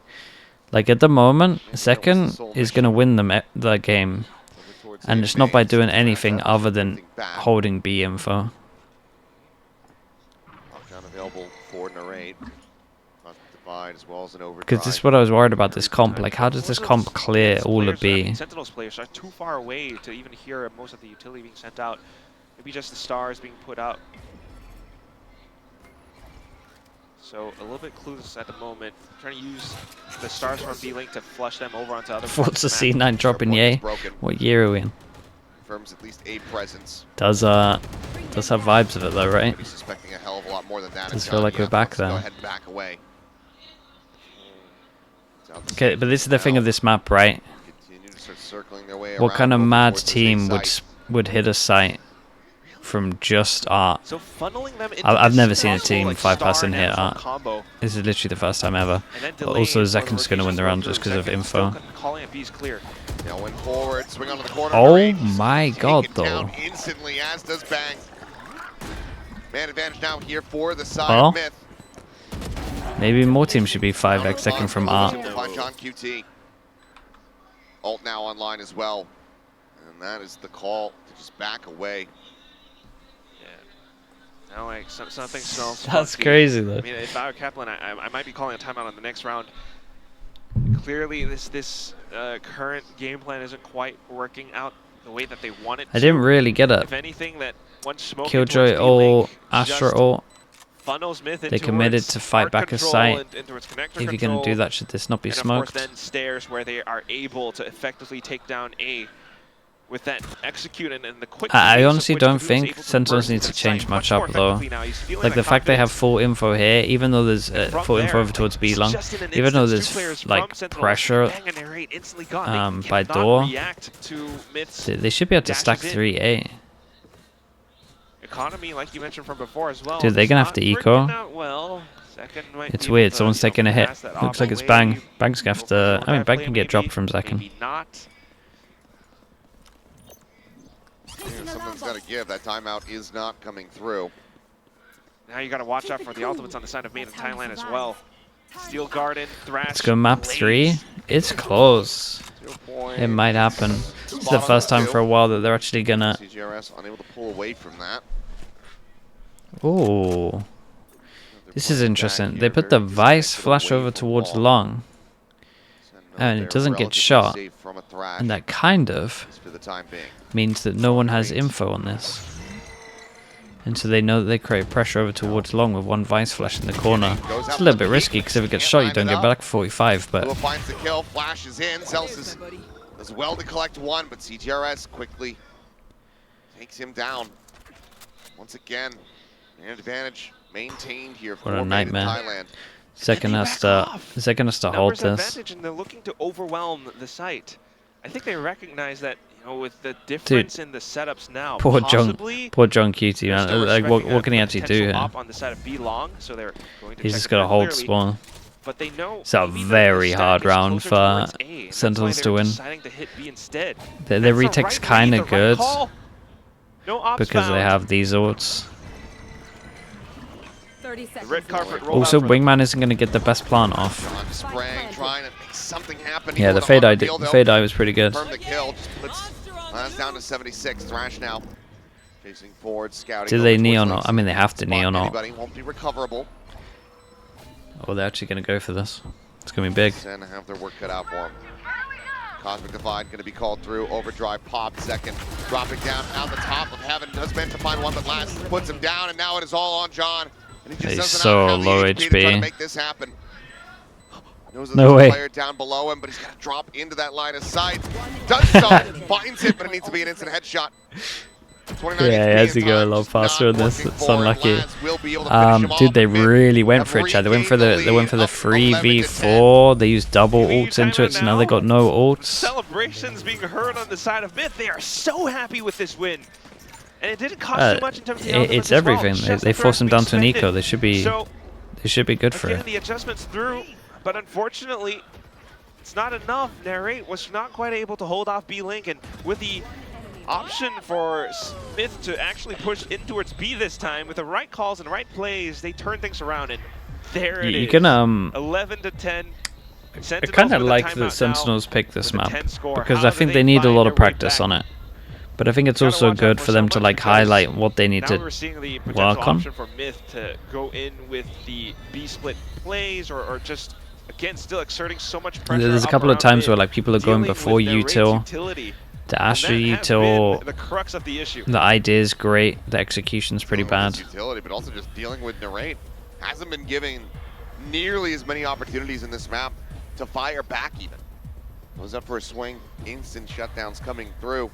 Like at the moment, Maybe that was the second sole is going to mission. win the game. Over towards And A it's not by main, doing CTRS anything up, other than something back. holding B info. Lockdown available for Narrate. Divide as well as an overdrive. Because this is what I was worried about this comp. Like, how does this comp clear all of B? Sentinels players are too far away to even hear most of the utility being sent out. Maybe just the stars being put out. So a little bit clueless at the moment. Trying to use the stars from B-Link to flush them over onto other parts Forza of the map. C9 dropping Airport is yay. broken. What year are we in? Confirms at least a presence. Does have vibes of it though, right? I'd be suspecting a hell of a lot more than that. Does and feel John, like we're yeah, back wants to there. Go ahead and back away. It's out the Okay, same but this is the thing now. of this map, right? Continue to start circling their way What around, kind of moving mad towards the team site. would hit a site from just art? So funneling them into I've this never seen a possible, team like, 5-person star hit natural art. combo. This is literally the first time ever. And then But also, delaying Zekan's when going to win the round rotations just go because through. of Zekan's info. still calling it B's clear. Now went forward, swing onto the corner. Oh Narrate. my god, Taken down though. instantly, as does Bang. Man advantage now here for the side Well, of Myth. Maybe more teams should be 5x second from art. Find John QT. Ult now online as well. And that is the call to just back away. Yeah. Now like something smells. That's funky. crazy though. I mean, if I were Kaplan, I might be calling a timeout on the next round. Clearly, this current game plan isn't quite working out the way that they want it I didn't really get it. If anything, that one smoke Killjoy towards or B-Link Astra just or funnels Myth they into committed its to fight arc back a control site. and into its connector If you're control, gonna do that, should this not be and smoked? of course then stairs where they are able to effectively take down A with that execute and the quick I pace of honestly which don't Blue's think able to Sentinels burst need to their change site much more up though. effectively now. He's feeling Like the fact they have confidence. full info here, even though there's And from full info there, over towards B it's long, just in an even though instance, two there's players like from Sentinels, pressure bang, and they're instantly gone. They by cannot door, react to Myth's they should be able to stack dashes in. 3A. Economy, like you mentioned from before as well. Dude, they're it's gonna have not to working eco. out well. Second might It's be weird, able to, someone's taking a hit. pass that Looks off like it's away. Bang. Bang's gonna have Go for the to, I mean, short Bang play can get dropped maybe, from Zekken. maybe not. Something's got to give. That timeout is not coming through. Now you got to watch out for the ultimates on the side of Made in Thailand as well. Steel Garden, Thrash. Let's go map 3. It's close. It might happen. It's the first time for a while that they're actually gonna. CGRS unable to pull away from that. Ooh. This is interesting. They put the Vice flash over towards long, and it doesn't get shot, and that kind of means that no one has info on this. And so they know that they create pressure over towards long with one Vice flash in the corner. It's a little bit risky because if it gets shot, you don't get back 45. But Lua finds the kill, flashes in. Celsius does well to collect one, but CTRS quickly takes him down. Once again, an advantage maintained here for what a Made in nightmare. Thailand. Second has to hold Numbers this. advantage, and they're looking to overwhelm the site. I think they recognize that, you know, with the difference in the setups now, Poor John Cutie, they're man. still Like, what expecting can he a actually do potential here? op on the side of B long, so they're going to He's check just it got to very hold clearly. spawn. But they know It's a maybe the very stack hard is round closer for towards A, and that's Sentinels why to they're win. deciding to hit B instead. Their That's the retake's right kind read, of the right good call. No ops because they found. have these ults. 30 The seconds. red carpet left. roll Also, out for Wingman isn't going to get the best plant off. John spraying, trying to make something happen. Yeah, the fade eye was pretty good. Confirmed the kill, just puts Lance down to 76. Thrash now facing forward, scouting. Do over they towards neon links. or? I mean, they have to Spot neon or. anybody, won't be recoverable. Oh, they're actually going to go for this. It's going to be big. SEN have their work cut out for them. Cosmic Divide going to be called through. Overdrive popped. Second dropping down out the top of heaven. Does meant to find one, but last puts him down, and now it is all on John. And he just He's doesn't so have the low HP to try to HP. make this happen. Knows that No there's a way. player down below him, but he's got to drop into that line of sight. Does so, finds it, but it needs to be an instant headshot. 29 Yeah, he HP has to in go a time, lot just faster not in this. working It's for him. unlucky. Laz will be able to finish him Dude, off they in mid. really went Have for it, Chad. They went for regained the lead up 11 to 10. 3v4. They used double Lead ults into it, so timer now they now. got no ults. Celebrations being heard on the side of Myth. They are so happy with this win. And it didn't cost too much in terms of the elements It's as well. everything. Just They the forced him threats down to an being eco. expended. They should be good for Getting it. the adjustments through, but unfortunately, it's not enough. Narrate was not quite able to hold off B-Link, and with the option for Smith to actually push in towards B this time, with the right calls and right plays, they turn things around, and there it is. You can 11 to 10. I Sentinels kind of with a like timeout that now Sentinels picked this with a map 10 score. because How I do think they need a find lot their of way practice back? on it. But I think it's Gotta also watch out good for for them so to much like because highlight what they need now to we're seeing the potential work on. option for Myth to go in with the B split plays, or just again still exerting so much pressure. There's a up couple of around times mid, where like people are going dealing before with Narrate's util. utility. The And Astra that has util, been the crux of the issue. the idea is great. The execution's pretty Dealing with bad. his utility, but also just dealing with Narrate. Hasn't been given nearly as many opportunities in this map to fire back even. Goes up for a swing, instant shutdowns coming through.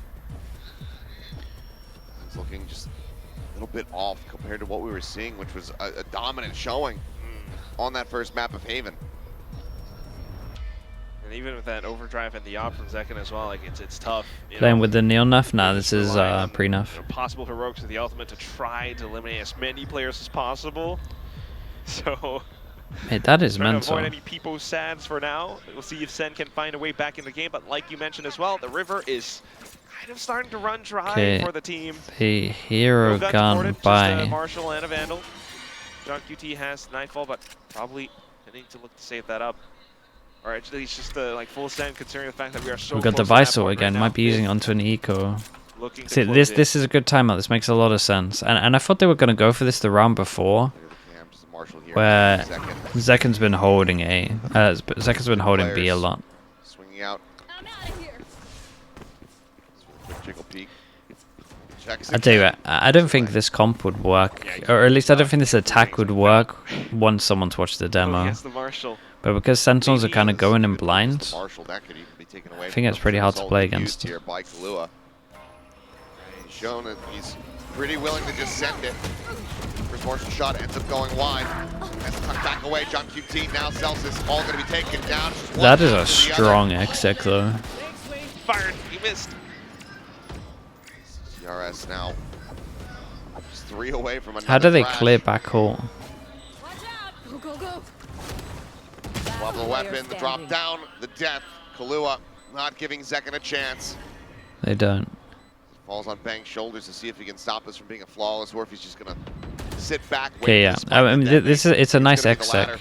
It's looking just a little bit off compared to what we were seeing, which was a dominant showing on that first map of Haven. And even with that overdrive and the op from Zekken as well, like it's tough. You Playing know, with the neon nuff? Nah, they this just is rely on, pre-nuff. you know, possible heroics with the ultimate to try to eliminate as many players as possible. So Hey, that is trying to mental. avoid any people sads for now. We'll see if Sen can find a way back in the game, but like you mentioned as well, the river is kind of starting to run dry for the team. The hero No guns gun ported, just by. a Marshall and a Vandal. John QT has Nightfall, but probably needing to look to save that up. Or at least just the like full send, considering the fact that we are so We got the close to that Visor point again. right Might now. be using onto an eco. Looking to See, close this is a good timeout. This makes a lot of sense. And I thought they were gonna go for this the round before, Clear the cam, just a Marshall here. where Second, Zekken's been holding A. Zekken's been holding B a lot. swinging out. I'm out of here. Quick Jiggle peek. Checks I tell you again. what, I don't think this comp would work, or at least I don't think this attack would work once someone's watched the Oh, demo. against the Marshall. But because Sentinels are kind of going in Good blind, against the Marshall, that could even be taken away I think from it's him. pretty hard to Result play used against. here by Kahlua. He's shown that he's pretty willing to just send it. First Marshall shot ends up going wide. Has to tuck back away. John QT now Celsius all going to be taken down. Just one That is a after the other. strong exec though. Fired. He missed. CRS now just 3 away from another How do they crash. clear back hole? Watch out! Go, go, go! Swap the weapon, the drop down, the death. Kahlua not giving Zekken a chance. They don't. Falls on Bang's shoulders to see if he can stop this from being a flawless or if he's just gonna sit back. Okay, yeah. I mean, this is it's a nice exec.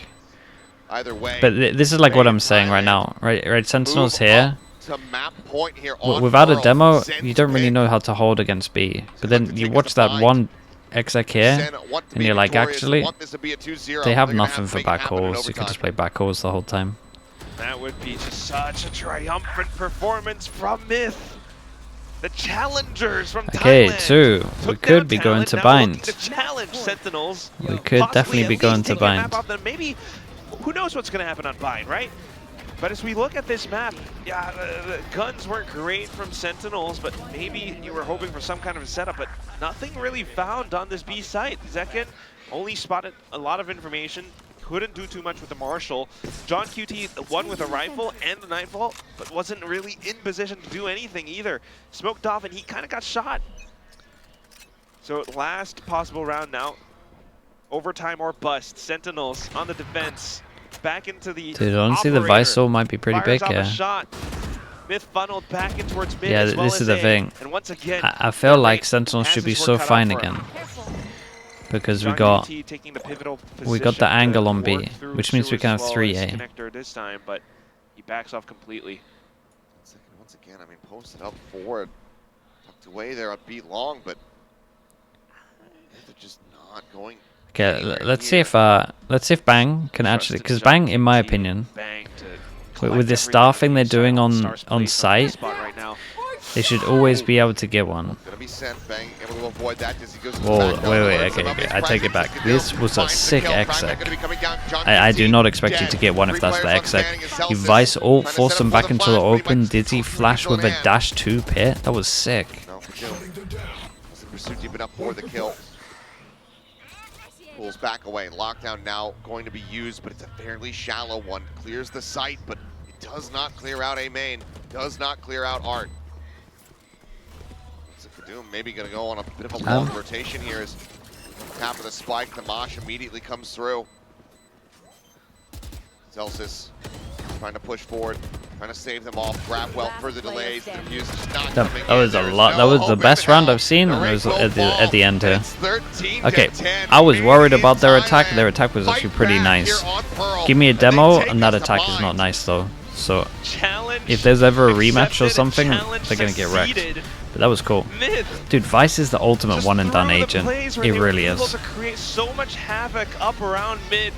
Either way. But this is like what I'm saying right now, right? Sentinels here. To map point here on Without a Pearl. demo, Zen you don't really pick. know how to hold against B. But then Zen you take watch us that behind. one exec here, Zen want to and be you're like, victorious, actually, want this to be a 2-0. they They're have gonna nothing to for make it back happen in holes. You can just play overtime. back holes the whole time. That would be just such a triumphant performance from MITH. The challengers from Okay, Thailand. 2. We Took could down be going Talent, to now bind. looking to challenge Sentinels. We could definitely be going to bind. Maybe, who knows what's going to happen on bind, right? But as we look at this map, yeah, the guns weren't great from Sentinels, but maybe you were hoping for some kind of a setup, but nothing really found on this B site. Zekken only spotted a lot of information, couldn't do too much with the Marshall. John QT won with a rifle and the Nightfall, but wasn't really in position to do anything either. Smoked off and he kind of got shot. So last possible round now, overtime or bust. Sentinels on the defense. Back into the Dude, honestly, the operator. Visor might be pretty Fires big off a here. shot. MITH funneled back in towards mid Yeah, as well this as is the A. thing. And once again, I feel like Rate Sentinels has should be his so work cut out fine for him. again. Careful. Because John we got QT taking the pivotal we got the position angle to on B, work through which means we Sewers can have as well 3A. as connector this time, but he backs off completely. Once again, I mean, posted up forward, tucked away there on B long, but they're just not going. Okay, anywhere let's see near. if Bang can actually, Trusted because John Bang, in my QT, opinion, Bang to with collect this everything staffing they're he's doing on on Star's place site, spot right now. they should always be able to get one. Gonna be sent. Bang able to avoid that as he goes to the Whoa, back down, wait, alerts him okay, of his I take it presence. back. He This can was a find the sick kill. Prime exec. gonna be coming down. John I do QT not expect you dead. to get one if 3 that's the players exec. outstanding as You Celsius Vice ult, trying to force set them up back for the into the flash, but he open, might did he just flash with a land. dash 2 pit? That was sick. No, for kill. Pursuit deep enough for the kill. Pulls back away. Lockdown now going to be used, but it's a fairly shallow one. Clears the site, but it does not clear out A main. Does not clear out Art. Doom maybe going to go on a bit of a long rotation here as tap of the spike. The Mosh immediately comes through. Celsius trying to push forward, trying to save them off. Grab well for the delays. The fuse is not That coming was in. a There's lot. That no was the hope best in round hell. I've seen. The It rate was will at the end fall, here. and it's 13 Okay, to 10. I was worried about their Thailand. attack. Their attack was actually Fight pretty back nice. here on Pearl, Give me a and they demo, take and that us to attack is bind. not nice though. So Challenge if there's ever a rematch or accepted, something, challenge they're gonna get wrecked. succeeded. But that was cool. MITH Dude, Vice is the ultimate just one and done through the agent. plays where It they were really able is. to create so much havoc up around mid.